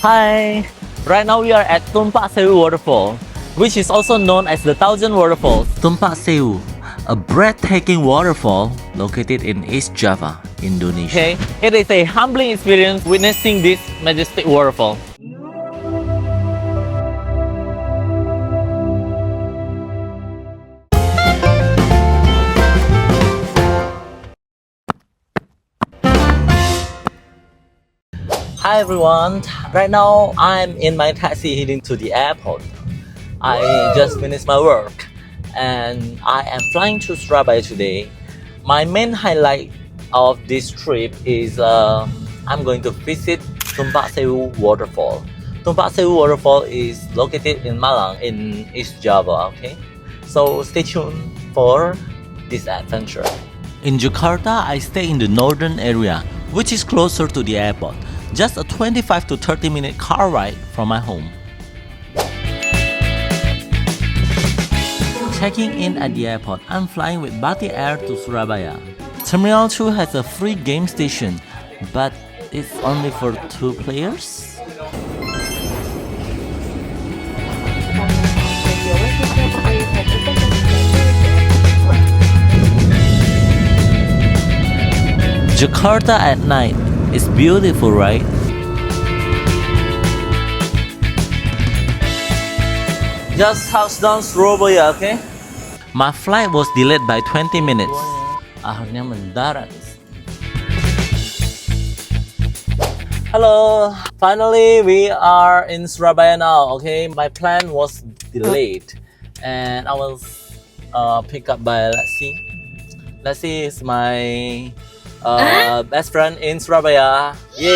Hi! Right now we are at Tumpak Sewu Waterfall, which is also known as the Thousand Waterfalls. Tumpak Sewu, a breathtaking waterfall located in East Java, Indonesia. Okay, it is a humbling experience witnessing this majestic waterfall. Hi everyone, right now I'm in my taxi heading to the airport. I just finished my work and I am flying to Surabaya today. My main highlight of this trip is I'm going to visit Tumpak Sewu Waterfall. Tumpak Sewu Waterfall is located in Malang in East Java, okay? So stay tuned for this adventure. In Jakarta, I stay in the northern area, which is closer to the airport. Just a 25 to 30 minute car ride from my home. Checking in at the airport, I'm flying with Bati Air to Surabaya. Terminal 2 has a free game station, but it's only for 2 players. Jakarta at night. It's beautiful, right? Just touchdown Surabaya, okay? My flight was delayed by 20 minutes. Akhirnya mendarat. Hello, finally we are in Surabaya now, okay? My plan was delayed and I was picked up by Lexi. Lexi is my best friend in Surabaya. Yay!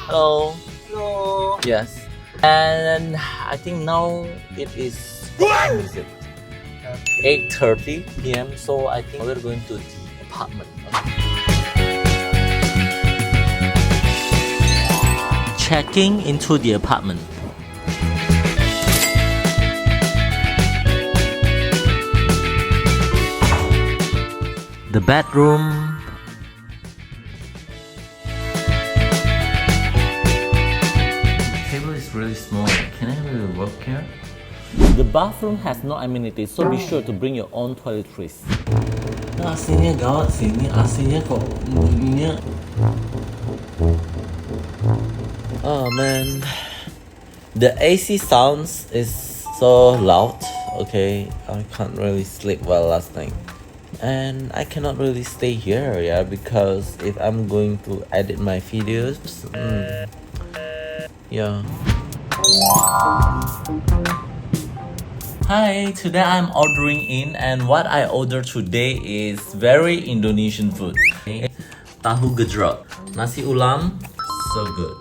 Hello. Hello. Yes. And I think now it is 8:30 p.m. So I think we're going to the apartment. Checking into the apartment. The bedroom. Really small. Can I really work here? The bathroom has no amenities, so be sure to bring your own toiletries. AC-nya gawat sih, ini AC-nya kok bunyinya. Oh man, the AC sounds is so loud. Okay, I can't really sleep well last night, and I cannot really stay here, yeah, because if I'm going to edit my videos, yeah. Hi, today I'm ordering in and what I ordered today is very Indonesian food. Tahu gejrot, nasi ulam, so good.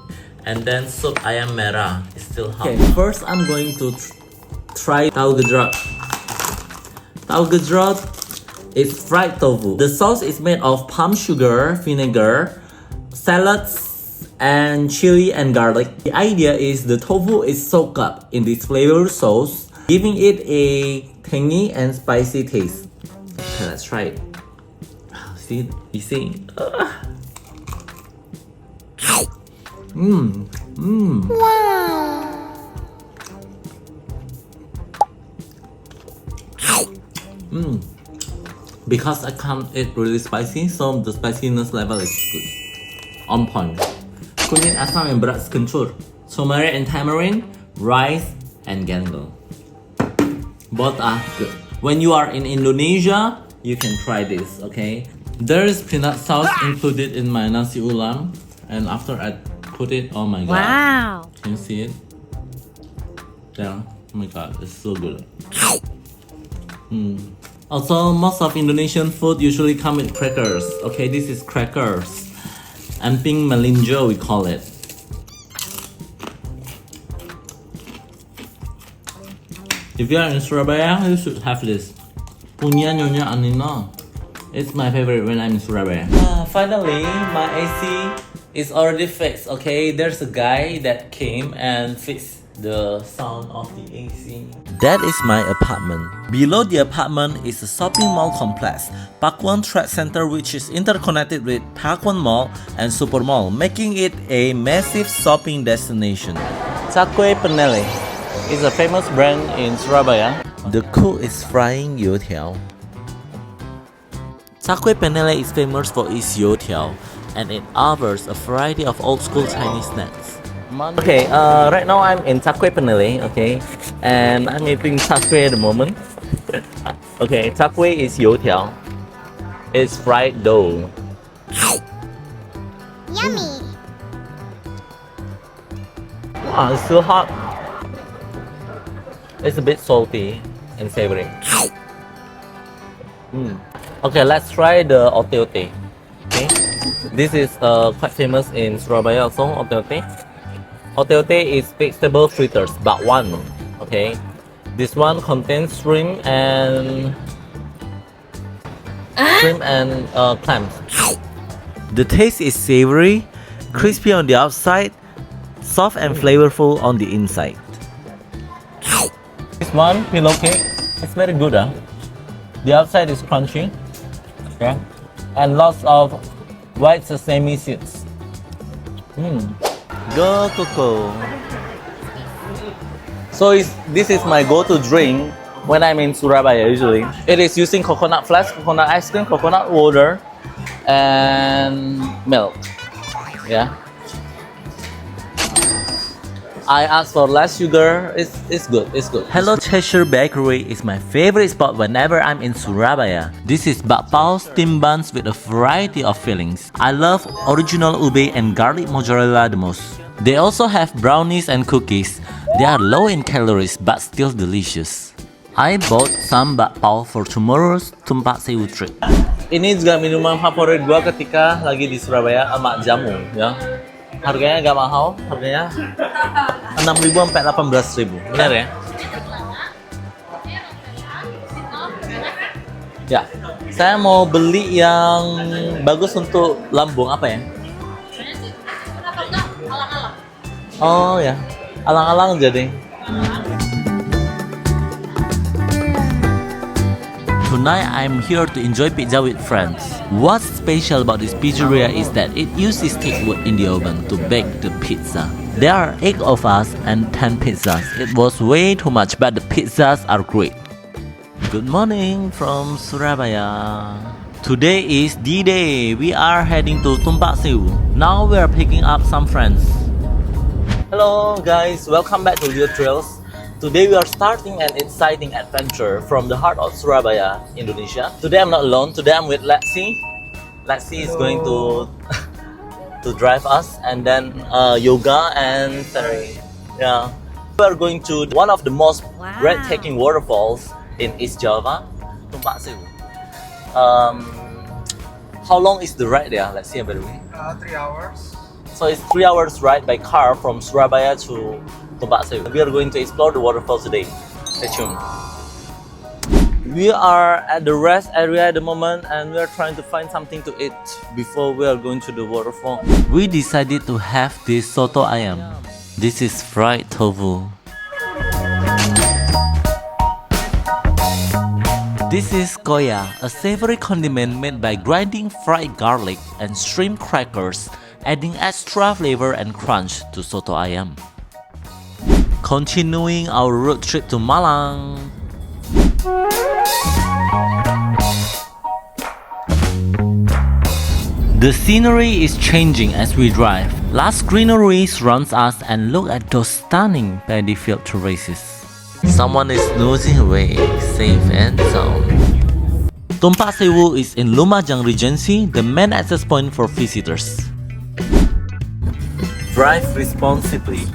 And then soup ayam merah, is still hot. Okay, first I'm going to try tahu gejrot. Tahu gejrot is fried tofu. The sauce is made of palm sugar, vinegar, salads, and chili and garlic. The idea is the tofu is soaked up in this flavor sauce, giving it a tangy and spicy taste. Okay, let's try it. See, you see? Wow. Because I can't eat really spicy, so the spiciness level is good. On point. Kunyit asam yang berat sekencur, turmeric and tamarind, rice and gandum. Both are good. When you are in Indonesia, you can try this, okay? There is peanut sauce included in my nasi ulam, and after I put it, oh my god. Wow. Can you see it? Yeah, oh my god, it's so good. Also, most of Indonesian food usually come with crackers. Okay, this is crackers. Emping melinjo, we call it. If you are in Surabaya, you should have this. Punya Nyonya Anina. It's my favorite when I'm in Surabaya. Finally, my AC is already fixed. Okay, there's a guy that came and fixed the sound of the AC. That is my apartment. Below the apartment is a shopping mall complex, Pakuan Trade Center, which is interconnected with Pakuan Mall and Super Mall, making it a massive shopping destination. Cakwe Peneleh is a famous brand in Surabaya. The cook is frying youtiao. Cakwe Peneleh is famous for its youtiao, and it offers a variety of old school Chinese snacks. Okay, right now I'm in Cakwe Peneleh, okay, and I'm eating cakwe at the moment. Okay, cakwe is youtiao. It's fried dough. Yummy! Wow, it's so hot. It's a bit salty and savory. Okay, let's try the ote-ote. Okay, this is quite famous in Surabaya also, ote-ote. Ote-ote is vegetable fritters, but one. Okay, this one contains shrimp and clams. The taste is savory, crispy on the outside, soft and flavorful on the inside. This one, pillow cake, it's very good. The outside is crunchy, okay, and lots of white sesame seeds. Go Coco. So this is my go-to drink when I'm in Surabaya usually. It is using coconut flash, coconut ice cream, coconut water, and milk. Yeah. I asked for less sugar. It's good. It's good. Hello Cheshire Bakery is my favorite spot whenever I'm in Surabaya. This is bakpao steamed buns with a variety of fillings. I love original ube and garlic mozzarella the most. They also have brownies and cookies. They are low in calories but still delicious. I bought some bakpao for tomorrow's Tumpak Sewu trip. Ini juga minuman favorit gua ketika lagi di Surabaya, Emak Djamu, ya. Harganya agak mahal, harganya 6.000 sampai 18.000. Benar ya? Ya, saya mau beli yang bagus untuk lambung, apa ya? Oh ya, alang-alang jadi. Tonight I'm here to enjoy pizza with friends. What's special about this pizzeria is that it uses stick wood in the oven to bake the pizza. There are 8 of us and 10 pizzas. It was way too much, but the pizzas are great. Good morning from Surabaya. Today is D-Day. We are heading to Tumpak Sewu. Now we are picking up some friends. Hello guys, welcome back to Leo Trails. Today we are starting an exciting adventure from the heart of Surabaya, Indonesia. Today I'm not alone. Today I'm with Lexi. Lexi is going to drive us, and then Yoga and Serene. Yeah, we are going to one of the most breathtaking waterfalls in East Java, Tumpak Sewu. How long is the ride there? Let's see, by the way. 3 hours. So it's 3 hours ride by car from Surabaya to Tumpak Sewu. We are going to explore the waterfall today. Stay tuned. We are at the rest area at the moment, and we are trying to find something to eat before we are going to the waterfall. We decided to have this Soto Ayam. This is fried tofu. This is koya, a savory condiment made by grinding fried garlic and shrimp crackers, adding extra flavor and crunch to Soto Ayam. Continuing our road trip to Malang. The scenery is changing as we drive. Lush greenery surrounds us, and look at those stunning paddy-field terraces. Someone is snoozing away, safe and sound. Tumpak Sewu is in Lumajang Regency, the main access point for visitors. Drive responsibly.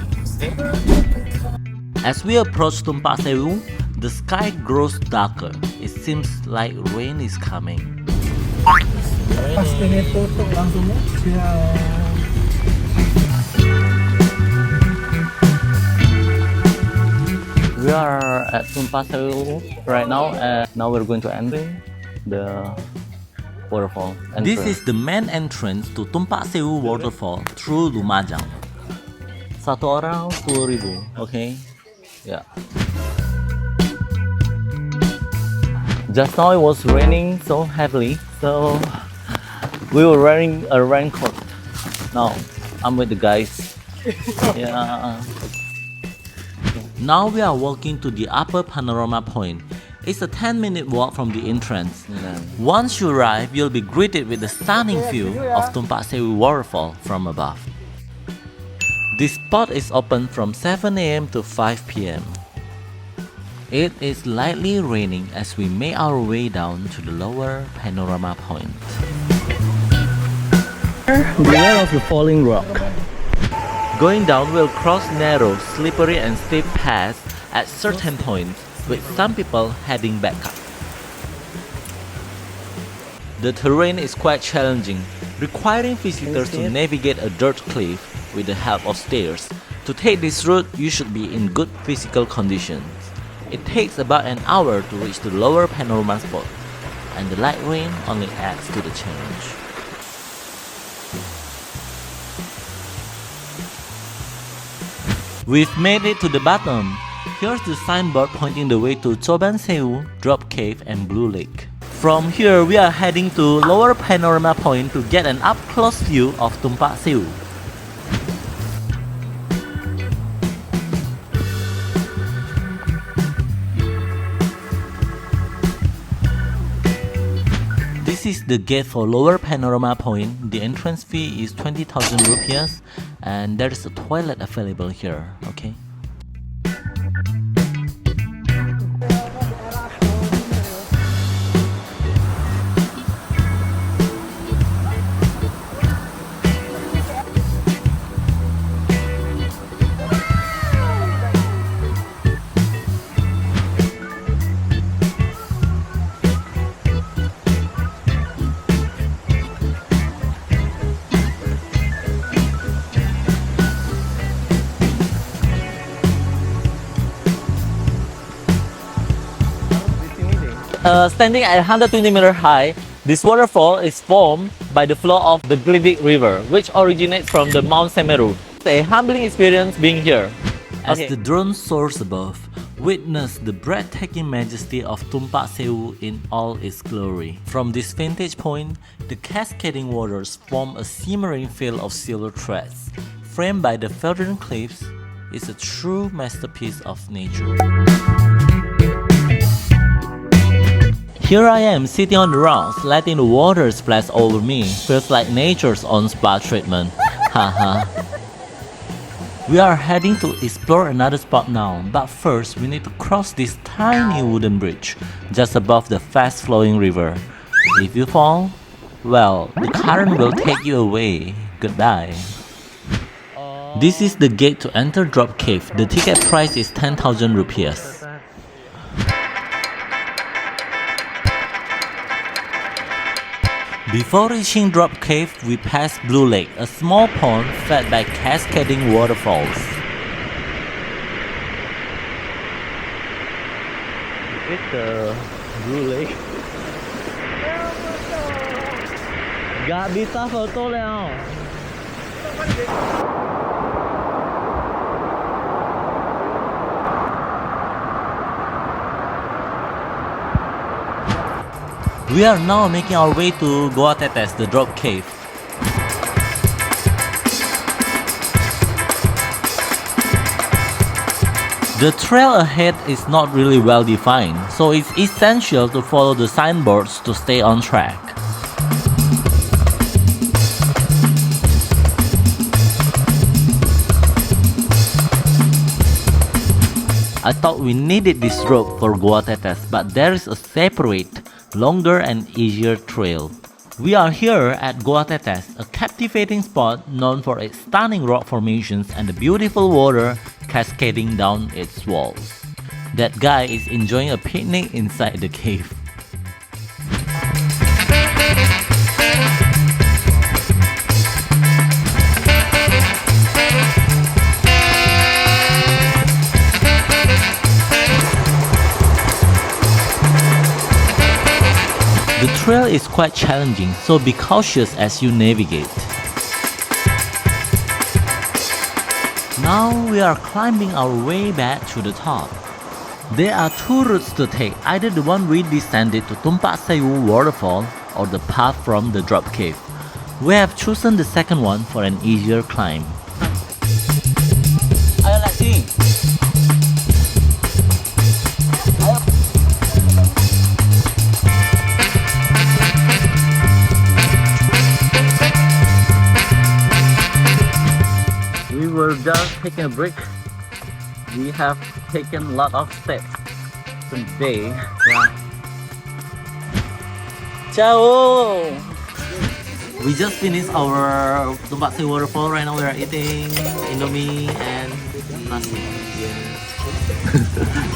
As we approach Tumpak Sewu, the sky grows darker. It seems like rain is coming. Pas ini tutup langsung ya. We are at Tumpak Sewu right now, and now we're going to enter the waterfall. This is the main entrance to Tumpak Sewu waterfall through Lumajang. Satu orang 10.000. Okay. Yeah. Just now it was raining so heavily, so we were wearing a raincoat. Now I'm with the guys. Yeah. Now we are walking to the upper Panorama Point. It's a 10-minute walk from the entrance. Once you arrive, you'll be greeted with the stunning view of Tumpak Sewu Waterfall from above. This spot is open from 7 AM to 5 PM. It is lightly raining as we make our way down to the lower Panorama Point. Beware of the falling rock. Going down will cross narrow, slippery and steep paths at certain points, with some people heading back up. The terrain is quite challenging, requiring visitors to navigate a dirt cliff with the help of stairs. To take this route, you should be in good physical conditions. It takes about an hour to reach the lower panorama spot, and the light rain only adds to the challenge. We've made it to the bottom. Here's the signboard pointing the way to Tumpak Sewu, Drop Cave and Blue Lake. From here, we are heading to lower Panorama Point to get an up-close view of Tumpak Sewu. This is the gate for lower Panorama Point. The entrance fee is 20,000 rupiahs and there is a toilet available here, okay? Standing at 120 meters high, this waterfall is formed by the flow of the Glidik River, which originates from the Mount Semeru. It's a humbling experience being here. As the drone soars above, witness the breathtaking majesty of Tumpak Sewu in all its glory. From this vantage point, the cascading waters form a shimmering field of silver threads. Framed by the verdant cliffs, it's a true masterpiece of nature. Here I am sitting on the rocks, letting the water splash over me. Feels like nature's own spa treatment. Haha. We are heading to explore another spot now, but first we need to cross this tiny wooden bridge just above the fast-flowing river. If you fall, well, the current will take you away. Goodbye. This is the gate to enter Drop Cave. The ticket price is 10,000 rupiahs. Before reaching Drop Cave, we pass Blue Lake, a small pond fed by cascading waterfalls. It's the Blue Lake. Gak bisa foto Leo. We are now making our way to Goa Tetes, the drop cave. The trail ahead is not really well defined, so it's essential to follow the signboards to stay on track. I thought we needed this rope for Goa Tetes, but there is a separate, longer and easier trail. We are here at Goa Tetes, a captivating spot known for its stunning rock formations and the beautiful water cascading down its walls. That guy is enjoying a picnic inside the cave. The trail is quite challenging, so be cautious as you navigate. Now we are climbing our way back to the top. There are two routes to take, either the one we descended to Tumpak Sewu Waterfall or the path from the drop cave. We have chosen the second one for an easier climb. Ayo lagi. We were just taking a break. We have taken a lot of steps today. Ciao! We just finished our Tumpak Sewu Waterfall. Right now we are eating Indomie and nasi. Yeah.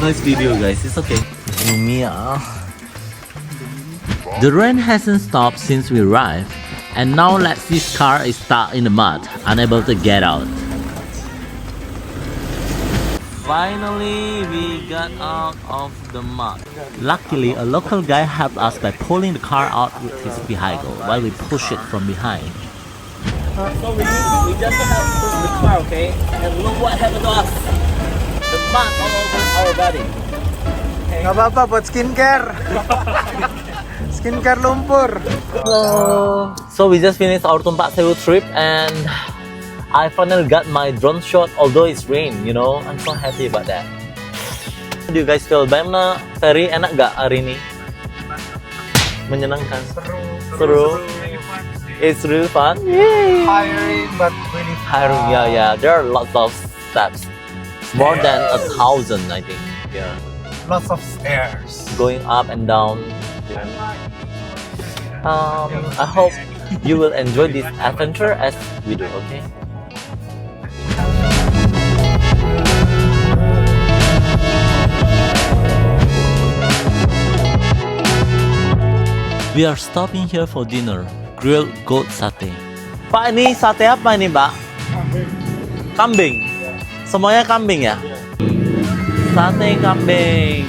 Nice video guys, it's okay. Indomie. The rain hasn't stopped since we arrived, and now Lexi's car is stuck in the mud, unable to get out. Finally, we got out of the mud. Luckily, a local guy helped us by pulling the car out with his vehicle while we push it from behind. So we just have to push the car, okay? And look what happened to us. The mud all over our body. Okay. Gak apa-apa buat skincare. Skincare lumpur. Hello. So we just finished our Tumpak Sewu trip and I finally got my drone shot, although it's rain, you know. I'm so happy about that. How do you guys feel? Bagaimana ferry, enak gak hari ini? Menyenangkan? Seru. It's really fun. Yay! Tiring but really fun. Tiring, yeah. There are lots of steps. More than 1,000, I think. Yeah. Lots of stairs. Going up and down. Yeah. I hope you will enjoy this adventure as we do, okay? We are stopping here for dinner, grilled goat satay. Pak, ini sate apa ini, Pak? Kambing. Semuanya kambing ya? Sate kambing.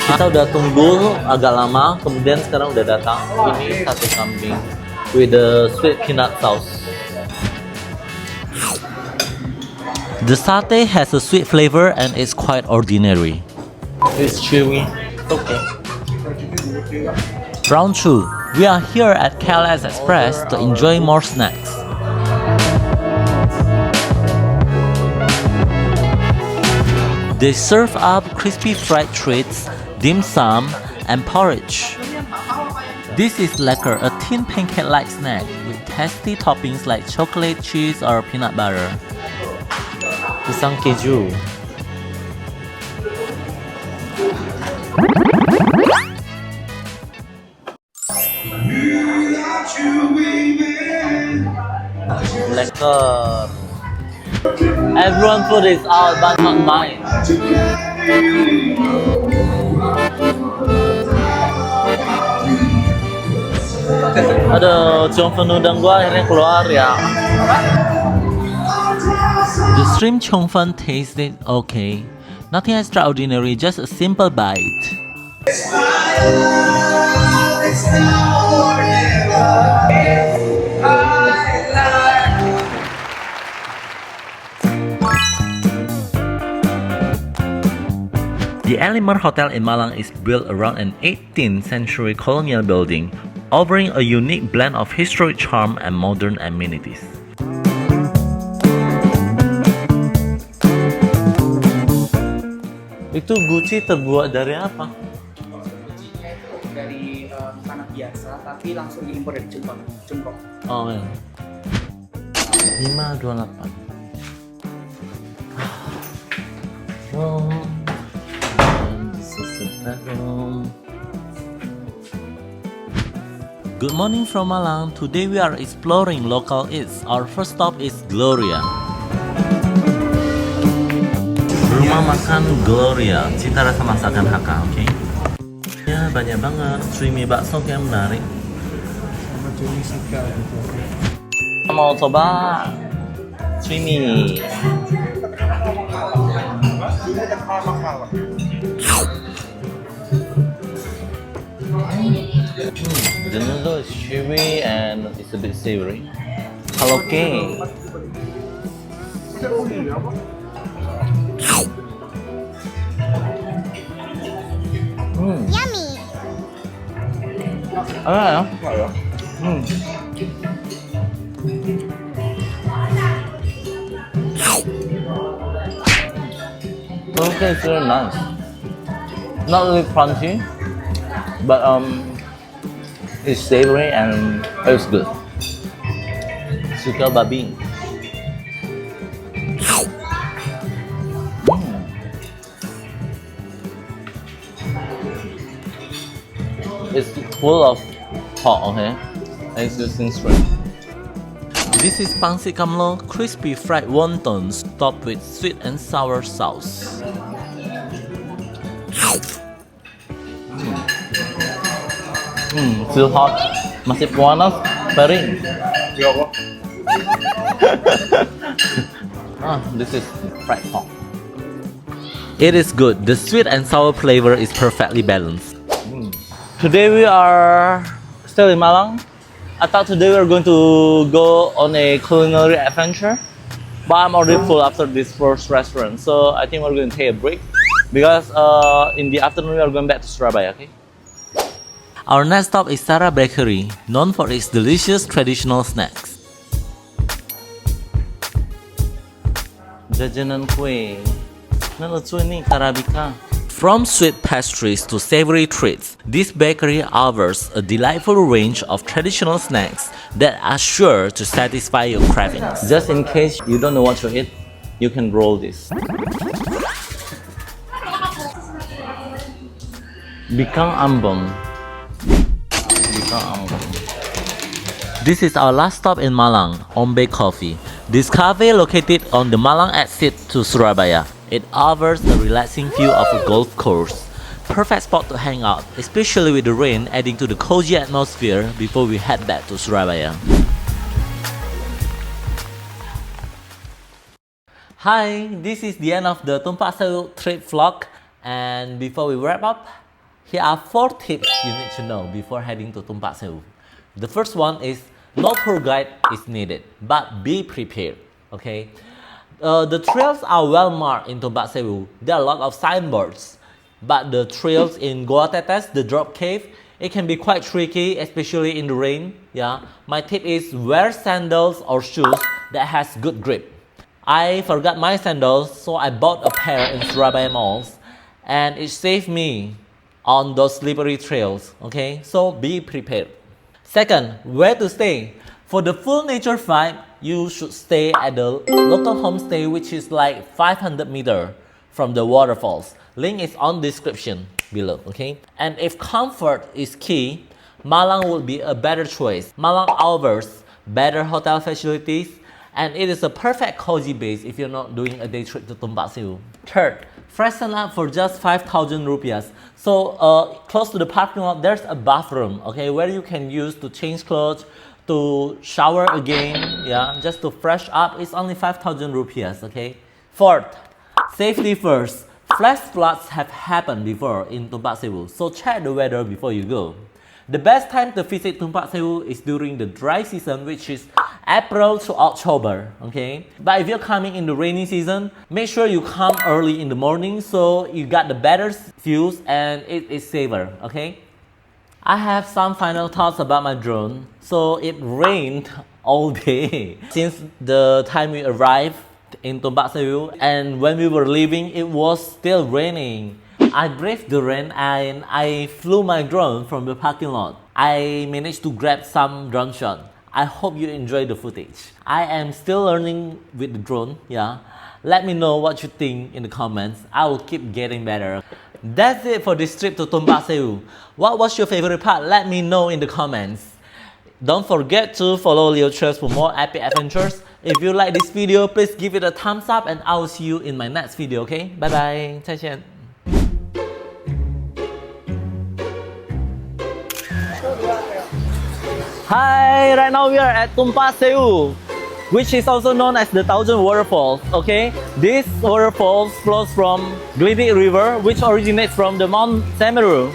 Kita udah tunggu agak lama, kemudian sekarang udah datang. Ini sate kambing with the sweet peanut sauce. The satay has a sweet flavor and is quite ordinary. It's chewy. Okay. Round 2. We are here at KLX Express to enjoy more snacks. They serve up crispy fried treats, dim sum, and porridge. This is lekker, a thin pancake-like snack with tasty toppings like chocolate, cheese, or peanut butter. Pisang keju. Lekker. Everyone's food is out, but not mine. Aduh, ciong penudang gua akhirnya keluar ya. The shrimp chongfen tasted okay. Nothing extraordinary, just a simple bite. The Element Hotel in Malang is built around an 18th century colonial building, offering a unique blend of historic charm and modern amenities. Itu Gucci terbuat dari apa? Gucci-nya itu dari tanah biasa, tapi langsung diimpor dari Jepang. Oh ya. 528. Room. And this is the bedroom. Good morning from Malang. Today we are exploring local eats. Our first stop is Gloria. Rumah makan Gloria, cita rasa masakan HK, oke? Ya, banyak banget streamy bakso yang menarik. Sama cumi sika gitu. Mau coba streamy. The noodle is chewy and it's a bit savory. Karaoke. Yummy. Alright. Okay, it's really nice. Not really crunchy, but it's savory and it's good. Suka babi. It's full of pork, okay? And it's using straight. This is pangsit kamlo, crispy fried wontons topped with sweet and sour sauce. Still hot. Masih panas, kering. This is fried pork. It is good. The sweet and sour flavor is perfectly balanced. Today we are still in Malang. I thought today we were going to go on a culinary adventure, but I'm already full after this first restaurant, so I think we're going to take a break because in the afternoon we are going back to Surabaya. Okay. Our next stop is Sara Bakery, known for its delicious traditional snacks. Jajanan kue, nan lucu ini Arabica. From sweet pastries to savory treats, this bakery offers a delightful range of traditional snacks that are sure to satisfy your cravings. Just in case you don't know what to eat, you can roll this. Bikang ambon. This is our last stop in Malang, Ombe Coffee. This cafe located on the Malang exit to Surabaya. It offers a relaxing view of a golf course. Perfect spot to hang out, especially with the rain adding to the cozy atmosphere before we head back to Surabaya. Hi, this is the end of the Tumpak Sewu trip vlog, and before we wrap up, here are 4 tips you need to know before heading to Tumpak Sewu. The first one is no tour guide is needed, but be prepared. Okay. The trails are well marked in Tumpak Sewu. There are a lot of signboards, but the trails in Goa Tetes, the drop cave, it can be quite tricky, especially in the rain. Yeah, my tip is wear sandals or shoes that has good grip. I forgot my sandals, so I bought a pair in Surabaya malls, and it saved me on those slippery trails. Okay, so be prepared. Second, where to stay? For the full nature vibe, you should stay at the local homestay, which is like 500 meters from the waterfalls. Link is on description below, okay? And if comfort is key, Malang would be a better choice. Malang offers better hotel facilities, and it is a perfect cozy base if you're not doing a day trip to Tumpak Sewu. Third, freshen up for just 5,000 rupiahs. So close to the parking lot, there's a bathroom, okay, where you can use to change clothes, to shower again, yeah, just to fresh up. It's only 5,000 rupiahs, okay? Fourth, safety first. Flash floods have happened before in Tumpak Sewu, so check the weather before you go. The best time to visit Tumpak Sewu is during the dry season, which is April to October, okay? But if you're coming in the rainy season, make sure you come early in the morning so you got the better views and it is safer, okay? I have some final thoughts about my drone. So it rained all day since the time we arrived in Tumpak Sewu, and when we were leaving, it was still raining. I braved the rain and I flew my drone from the parking lot. I managed to grab some drone shot. I hope you enjoy the footage. I am still learning with the drone, yeah. Let me know what you think in the comments. I will keep getting better. That's it for this trip to Tumpak Sewu. What was your favorite part? Let me know in the comments. Don't forget to follow Leo Trails for more epic adventures. If you like this video, please give it a thumbs up and I will see you in my next video, okay? Bye bye. 再见. Hi, right now we are at Tumpak Sewu, which is also known as the Thousand Waterfalls, okay? This waterfall flows from Glidik River, which originates from the Mount Semeru.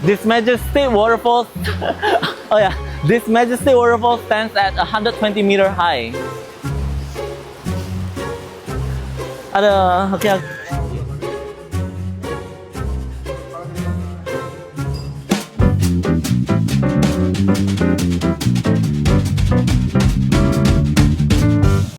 This majestic waterfall. Oh yeah, this majestic waterfall stands at 120-meter high. Ada, okay.